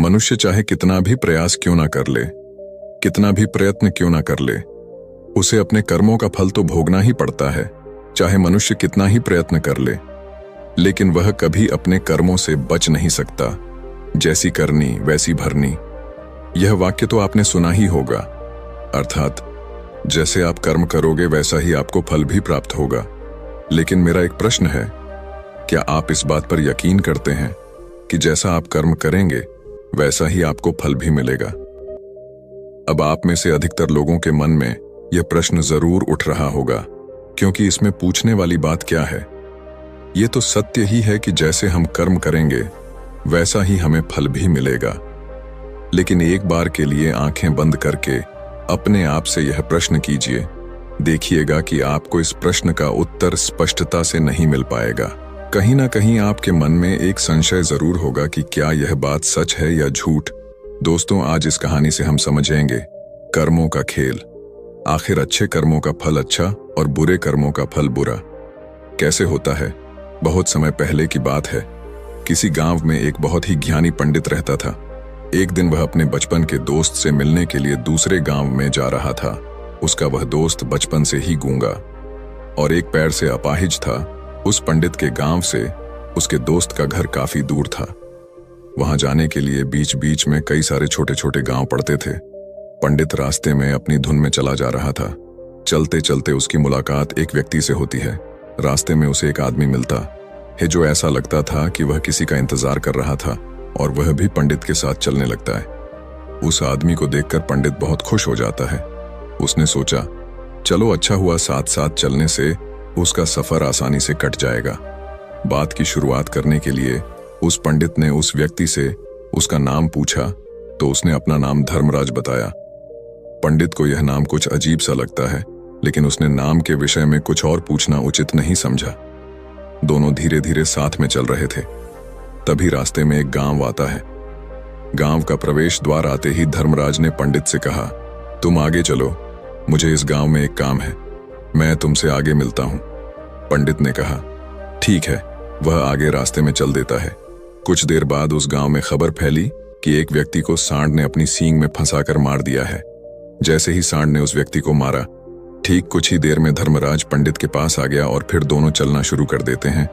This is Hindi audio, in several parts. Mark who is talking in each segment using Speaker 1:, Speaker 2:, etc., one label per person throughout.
Speaker 1: मनुष्य चाहे कितना भी प्रयास क्यों ना कर ले, कितना भी प्रयत्न क्यों ना कर ले, उसे अपने कर्मों का फल तो भोगना ही पड़ता है। चाहे मनुष्य कितना ही प्रयत्न कर ले, लेकिन वह कभी अपने कर्मों से बच नहीं सकता। जैसी करनी वैसी भरनी, यह वाक्य तो आपने सुना ही होगा। अर्थात जैसे आप कर्म करोगे वैसा ही आपको फल भी प्राप्त होगा। लेकिन मेरा एक प्रश्न है, क्या आप इस बात पर यकीन करते हैं कि जैसा आप कर्म करेंगे वैसा ही आपको फल भी मिलेगा? अब आप में से अधिकतर लोगों के मन में यह प्रश्न जरूर उठ रहा होगा, क्योंकि इसमें पूछने वाली बात क्या है? ये तो सत्य ही है कि जैसे हम कर्म करेंगे वैसा ही हमें फल भी मिलेगा। लेकिन एक बार के लिए आंखें बंद करके अपने आप से यह प्रश्न कीजिए, देखिएगा कि आपको इस प्रश्न का उत्तर स्पष्टता से नहीं मिल पाएगा। कहीं ना कहीं आपके मन में एक संशय जरूर होगा कि क्या यह बात सच है या झूठ। दोस्तों, आज इस कहानी से हम समझेंगे कर्मों का खेल। आखिर अच्छे कर्मों का फल अच्छा और बुरे कर्मों का फल बुरा कैसे होता है? बहुत समय पहले की बात है। किसी गांव में एक बहुत ही ज्ञानी पंडित रहता था। एक दिन वह अपने बचपन के दोस्त से मिलने के लिए दूसरे गांव में जा रहा था। उसका वह दोस्त बचपन से ही गूंगा और एक पैर से अपाहिज था। उस पंडित के गांव से उसके दोस्त का घर काफी दूर था। वहां जाने के लिए बीच बीच में कई सारे छोटे छोटे गांव पड़ते थे। पंडित रास्ते में अपनी धुन में चला जा रहा था। चलते चलते उसकी मुलाकात एक व्यक्ति से होती है। रास्ते में उसे एक आदमी मिलता है जो ऐसा लगता था कि वह किसी का इंतजार कर रहा था, और वह भी पंडित के साथ चलने लगता है। उस आदमी को देखकर पंडित बहुत खुश हो जाता है। उसने सोचा, चलो अच्छा हुआ, साथ साथ चलने से उसका सफर आसानी से कट जाएगा। बात की शुरुआत करने के लिए उस पंडित ने उस व्यक्ति से उसका नाम पूछा तो उसने अपना नाम धर्मराज बताया। पंडित को यह नाम कुछ अजीब सा लगता है, लेकिन उसने नाम के विषय में कुछ और पूछना उचित नहीं समझा। दोनों धीरे धीरे साथ में चल रहे थे। तभी रास्ते में एक गांव आता है। गांव का प्रवेश द्वार आते ही धर्मराज ने पंडित से कहा, तुम आगे चलो, मुझे इस गांव में एक काम है, मैं तुमसे आगे मिलता हूं। पंडित ने कहा, ठीक है। वह आगे रास्ते में चल देता है। कुछ देर बाद उस गांव में खबर फैली कि एक व्यक्ति को सांड ने अपनी सींग में फंसाकर मार दिया है। जैसे ही सांड ने उस व्यक्ति को मारा, ठीक कुछ ही देर में धर्मराज पंडित के पास आ गया और फिर दोनों चलना शुरू कर देते हैं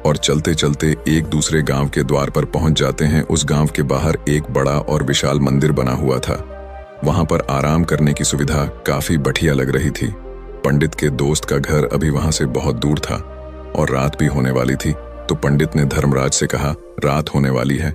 Speaker 1: और चलते चलते एक दूसरे गांव के द्वार पर पहुंच जाते हैं। उस गांव के बाहर एक बड़ा और विशाल मंदिर बना हुआ था। वहां पर आराम करने की सुविधा काफी बढ़िया लग रही थी। पंडित के दोस्त का घर अभी वहां से बहुत दूर था और रात भी होने वाली थी। तो पंडित ने धर्मराज से कहा, रात होने वाली है,